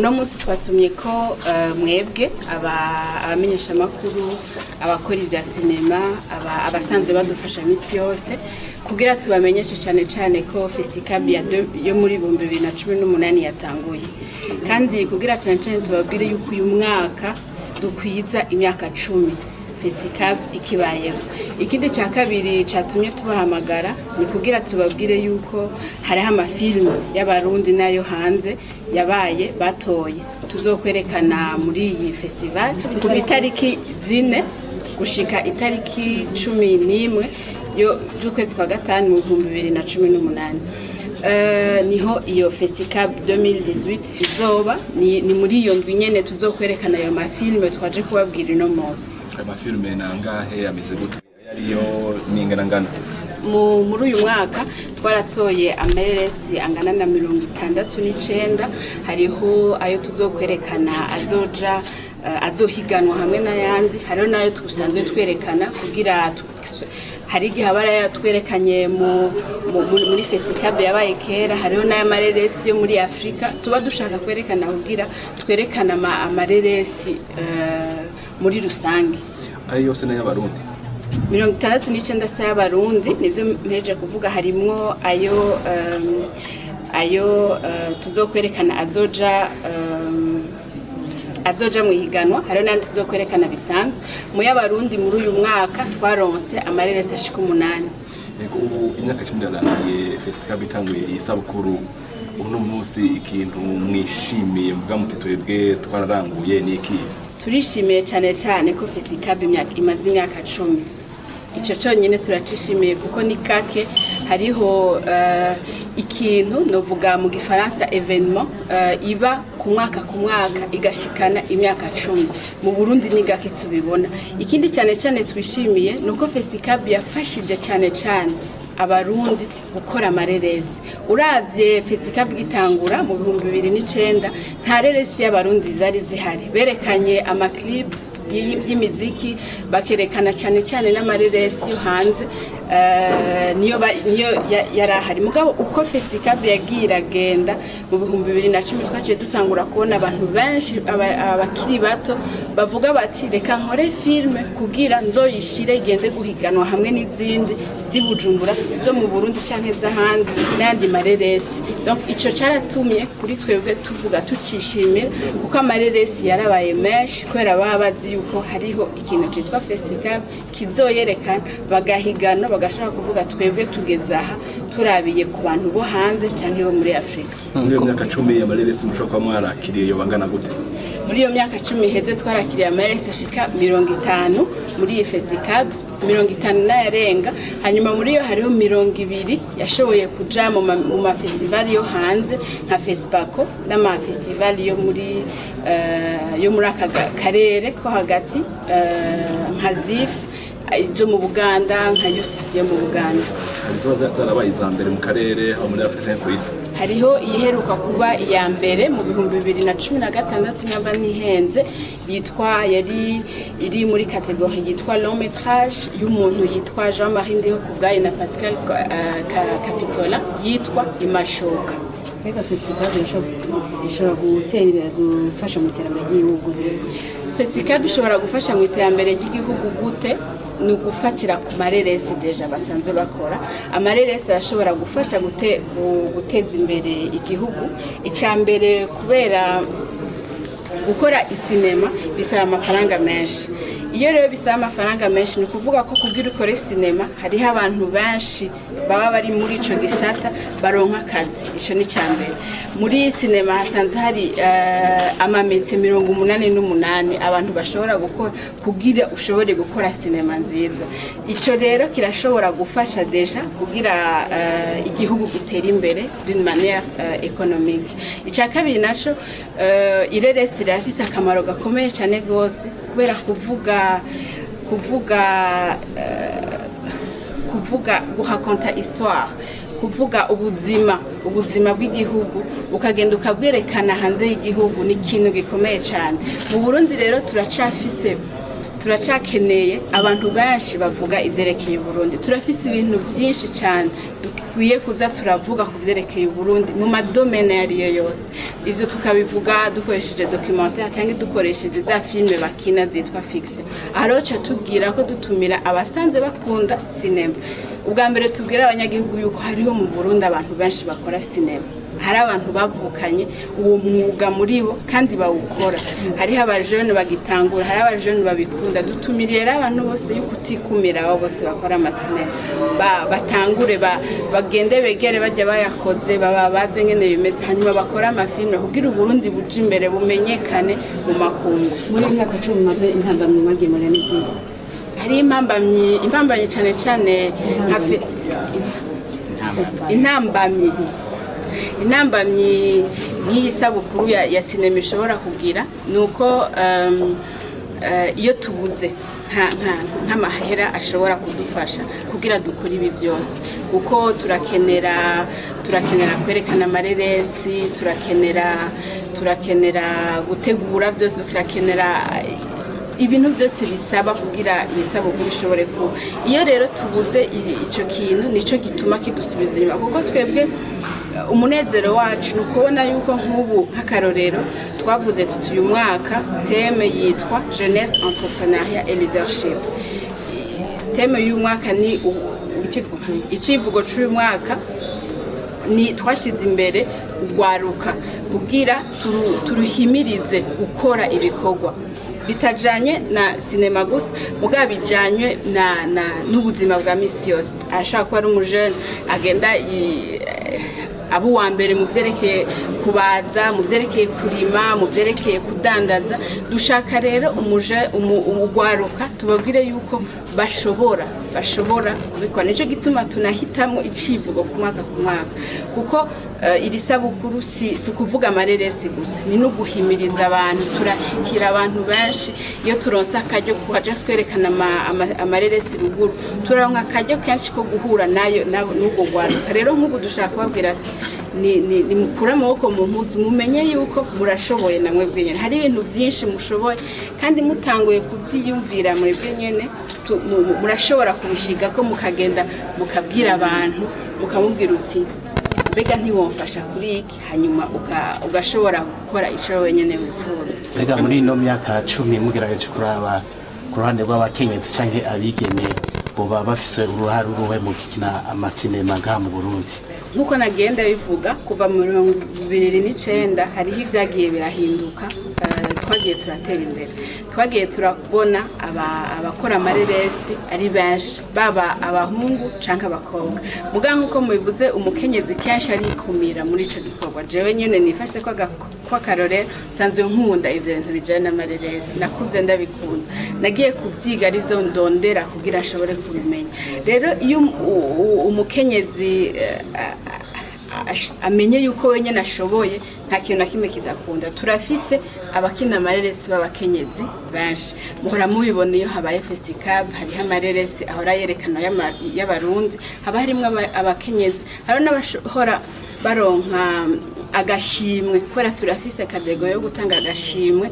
uno munsi twatumye ko mwebwe abamenyesha makuru abakora ivya sinema abasanzwe badufasha misi yose kugira tubamenyeshe cyane ko Festicab yo muri 2018 yatanguye kandi kugira cyane tubabwire yuko uyu mwaka dukwiza imyaka 10 Festicab ikibayeho. Ikindi cya kabiri cyatumye tubahamagara ni kugira tubabwire yuko hariho amafilme y'abarundi nayo hanze yabaye batoye tuzokwerekana muri iyi festival kuva itariki 4 gushika itariki 11 y'ukwezi kwa gatanu mu 2018. Niho iyo Festicab 2018 izoba ni muri iyo ndwi nyene tuzokwerekana ayo mafilme twaje kubabwira ino munsi. Amafilme nangahe ameze gute yariyo ningarangana muri uyu mwaka twaratoye amareresi angana na 69 hariho ayo tuzokwerekana azohiganwa hamwe n'ayandi hariho nayo tusanzwe twerekana kugira hari igihe abara twerekanye muri Festicab yabaye kera hariho n'aya mareresi yo muri Afrika tuba dushaka kwerekana kugira twerekana amareresi muri rusange ayo yose n'abarundi 69 y'abarundi nivyo mpeje kuvuga harimwo ayo tuzokwerekana azoja mu higanwa hariho n'andi tuzokwerekana bisanzwe mu y'abarundi muri uyu mwaka twaronse amareresi ashika 8. Ubu imyaka 10 yarangiye Festicab itanguye isabukuru uno munsi ikintu mwishimiye mvuga muti twebwe twararanguye niki turishimiye cyane ko Festicab imaze imyaka 10 ico cyonyine turacishimiye kuko ni kake hariho ikintu novuga mu gifaransa evenement iba ku mwaka igashikana imyaka 10 mu Burundi ni gake tubibona. Ikindi cyane twishimiye nuko Festicab yafashije cyane abarundi gukora amareresi. Uravye Festicab gitangura mu 2009 nta reresi y'abarundi zari zihari berekanye amaclip y'imiziki bakerekana cyane n'amareresi yo hanze niyo yarahari mugabo uko Festicab yagiragenda mu 2010 twaciye dutangura kubona abantu benshi abakiri bato bavuga bati reka nkore filme kugira nzoyishire igende guhiganwa hamwe n'izindi zibujumbura zo mu Burundi canke z'ahandi n'andi mareresi. Donc ico caratumye kuri twebwe tuvuga tukishimira kuko amareresi yarabaye menshi kwera babazi yuko hariho ikintu cyitwa Festicab kizoyerekana bagahigana bagashaka kuvuga twebwe tugeza aha turabiye ku bantu bo hanze canke bo muri Afrika. Muri iyo myaka 10 y'amareresi mushoka mwarakiriye yo bangana gute? Muri iyo myaka 10 heze twarakiriye amareresi ashika 50 muri iyi Festicab 50 nayarenga hanyuma muri yo hariho 20 yashoboye kuja mu mafestival yo hanze nka Fespaco n'amafestival yo muri aka karere ko hagati nka ZIF izo mu Buganda nka UCC yo mu Buganda. Zarabaye izambere mu karere aho muri Afrika y'Epfo. Hariho iheruka kuba iya mbere mu 2016 nyamba nihenze yitwa yari iri muri kategori yitwa long métrage y'umuntu yitwa Jean-Marie Ndihokubwayo na Pascal Capitola yitwa Imashoka. Ega Festicab ishobora gufasha mu iterambere ry'igihugu. Festicab ishobora gufasha mu iterambere ry'igihugu gute? Ni gufatira ku mareresi deja basanzwe bakora. Amareresi ashobora gufasha guteza imbere igihugu. Icambere kubera gukora isinema bisaba amafaranga menshi. Iyo rero bisaba amafaranga menshi ni kuvuga ko kugira ukore sinema hariho abantu benshi baba bari muri ico gisata baronka akazi. Ico ni cyambere. Muri sinema hasanzwe hari amametse 88 abantu bashobora gukora kugira ushobore gukora sinema nziza. Ico rero kirashobora gufasha deja kugira igihugu gitera imbere d'une manière économique. Ica kabiri naco ireresi rafise akamaro gakomeye cyane gose kubera kuvuga guhakonta histoire kuvuga ubuzima bw'igihugu ukagenda ukabwerekana hanze y'igihugu ni ikintu gikomeye cyane. Mu Burundi rero turacakeneye abantu benshi bavuga ivyerekeye Burundi. Turafise ibintu vyinshi cyane dukwiye kuza turavuga ku vyerekeye Burundi mu madomene yariyo yose. Ivyo tukabivuga dukoresheje documentaire cyangwa dukoresheje za filme bakina zitwa fiction. Aroca tubwira ko dutumira abasanze bakunda cinema. Ubwa mbere tubwira abanyagihugu yuko hariho mu Burundi abantu benshi bakora cinema. Hari abantu bavukanye uwo mwuga muri bo kandi bawukora. Hariho abajene bagitangura, hari abajene babikunda. Dutumiriye abantu bose y'ukutikumira abo bose bakora amasinema. Batangure bagende begere bajya bayakoze bababaze ngene bimeze hanyuma bakora amafilme kugira Burundi buje imbere bumenyekane mu makungu. Muri myaka 10 maze intambamye mwagemura n'izindi. Hari impambamye cyane hafi intambamyi nk'iyi sabukuru ya sinema ishobora kugira nuko iyo tubuze nk'amahera ashobora kudufasha kugira dukora ibi byose kuko turakenera kwerekana amareresi turakenera gutegura byose turakenera ibintu byose bisaba kugira isabukuru ishobore kuba. Iyo rero tubuze icyo kintu nico gituma kidusubiza inyuma kuko twebwe umunezero wacu nukubona yuko nk'ubu nk'akarorero twavuze tuti uyu mwaka teme yitwa jeunesse entrepreneuriat et leadership. Teme y'uyu mwaka ni icivugo cy'uyu mwaka ni twashize imbere ugwaruka kugira turuhimirize gukora ibikorwa bitajanye na sinema gusa mugabo bijanye n'ubuzima bwa misi yose. Ashaka kuba ari umujene agenda abo wa mbere mu vyerekeye kubaza, mu vyerekeye kurima, mu vyerekeye kudandaza. Dushaka rero umugwaruka tubabwire yuko bashobora kubikora. Nico gituma tunahitamwo icivugo ku mwaka kuko iri sabukuru si kuvuga amareresi gusa ni no guhimiriza abantu. Turashikira abantu benshi iyo turonsa akaryo kuja twerekana amareresi ruguru turonka akaryo kenshi ko guhura nayo n'ubwo gwaruka. Rero nk'ubu dushaka kubabwira ati ni mukura amaboko mu mpuzu mumenye yuko murashoboye namwe bwenyene. Hari ibintu byinshi mushoboye kandi mutanguye kuvyiyumvira mwe bwenyene murashobora kubishiga ko mukagenda mukabwira abantu mukamubwira uti mbega ntiwomfasha kuri iki hanyuma ugashobora gukora ico wenyene wifuza. Mbega muri ino myaka 10 mugerageje kuraba ku ruhande rw'abakenyezi canke abigeme boba bafise uruhare uruhe mu gukina amasinema ngaha mu Burundi? Nkuko nagenda bivuga kuva mu 2009 hariho ivyagiye birahinduka. Twagiye turatera imbere, twagiye turabona abakora amareresi ari benshi baba abahungu canke abakobwa. Muga nkuko mubivuze umukenyezi kenshi ari kumira muri ico gikorwa. Jewe nyene nifashe kwa karore sanzwe nkunda ivyo bintu bijanye n'amareresi, nakuze ndabikunda, nagiye kuvyiga ari byo ndondera kugira ashobore kubimenya. Rero iyo umukenyezi amenye yuko wenyene ashoboye nta kintu na kimwe kidakunda. Turafise abakina amareresi b'abakenyezi benshi, muhora mubibona iyo habaye festival hariho amareresi ahora yerekana y'abarundi haba harimwo abakenyezi. Hariho n'abashobora baronka agashimwe kubera turafise kadego yo gutanga agashimwe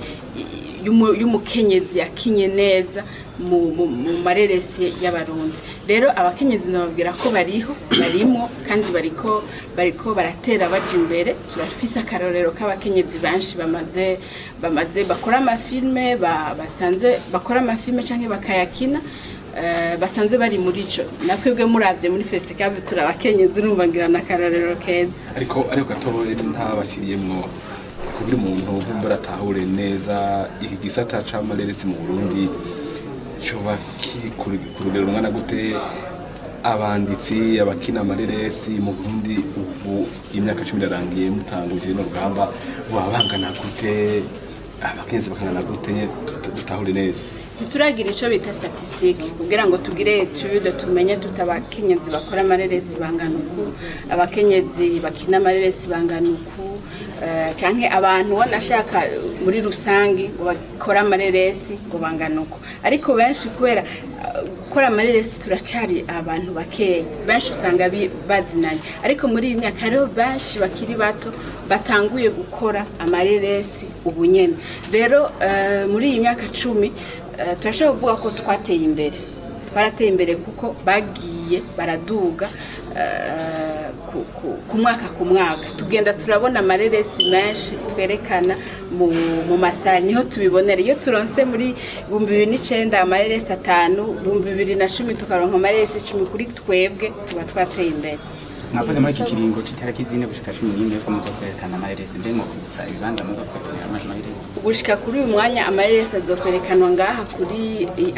y'umukenyezi yakinye neza mu mareresi y'abarundi. Rero abakenyezi nababwira ko barimo kandi bariko baratera baje imbere. Turafise akarorero k'abakenyezi benshi bamaze bakora amafilme basanze bakora amafilme canke bakayakina basanze bari muri ico. Natwebwe muravye muri festival turabakenyezi urumva ngira nakarorero keza. Ariko gatoye ntabakiriyemwo kugira umuntu nk'umbara atahure neza iki gisata c'amareresi mu Burundi coba kurugero rungana gute? Abanditsi abakina amareresi mu Burundi ubu imyaka 10 yarangiye mutanguje no rugamba wabangana gute? Abakenzi bakangana gute? Tutahure neza. Turagira ico bita statistique kugira ngo tugire etude tumenye tutabakenyezi bakora amareresi bangana uku, abakenyezi bakina amareresi bangana uku, canke abantu wanashaka muri rusangi ngo bakora amareresi ngo bangana uku. Ariko benshi kubera gukora amareresi turacari abantu bakeye, benshi usanga bazinanye. Ariko muri iyi myaka rero benshi bakiri bato batanguye gukora amareresi ubunyene. Rero muri iyi myaka 10 turashobora kuvuga ko twateye imbere twarateye imbere kuko bagiye baraduga ku mwaka tugenda turabona amareresi menshi twerekana mu masari niho tubibonera iyo turonse muri 2009 amareresi 5 2010 tukaronka amareresi 10 kuri twebwe tuba twateye imbere mwavuze muri iki kiringo c'itariki zine gushika 11 yuko muzokwerekana amareresi mbe mu gusa ibibanza muzokwerekana amareresi gushika kuri uyu mwanya amareresi azokwerekanwa ngaha kuri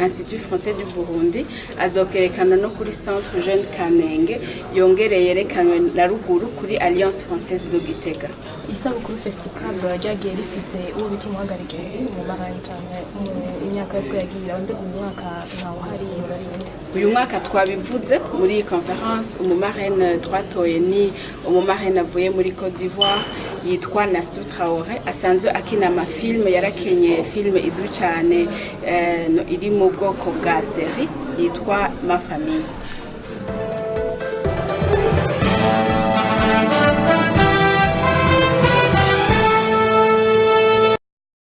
Institut Français du Burundi azokwerekanwa no kuri Centre Jeune Kamenge yongereye yerekanwe na ruguru kuri Alliance Française de Gitega isabukuru festival ryagiye rifise uwo bita umuhagarikizi mu maranta mu imyaka yose yagiye abandi mu mwaka ntawo hari urarinde uyu mwaka twabivuze muri iyi conference umumarene twatoye ni umumarene avuye muri Côte d'Ivoire yitwa Nastou Traoré asanzwe akina amafilme yarakenye filme izwi cyane iri mu bwoko bwa série yitwa Ma Famille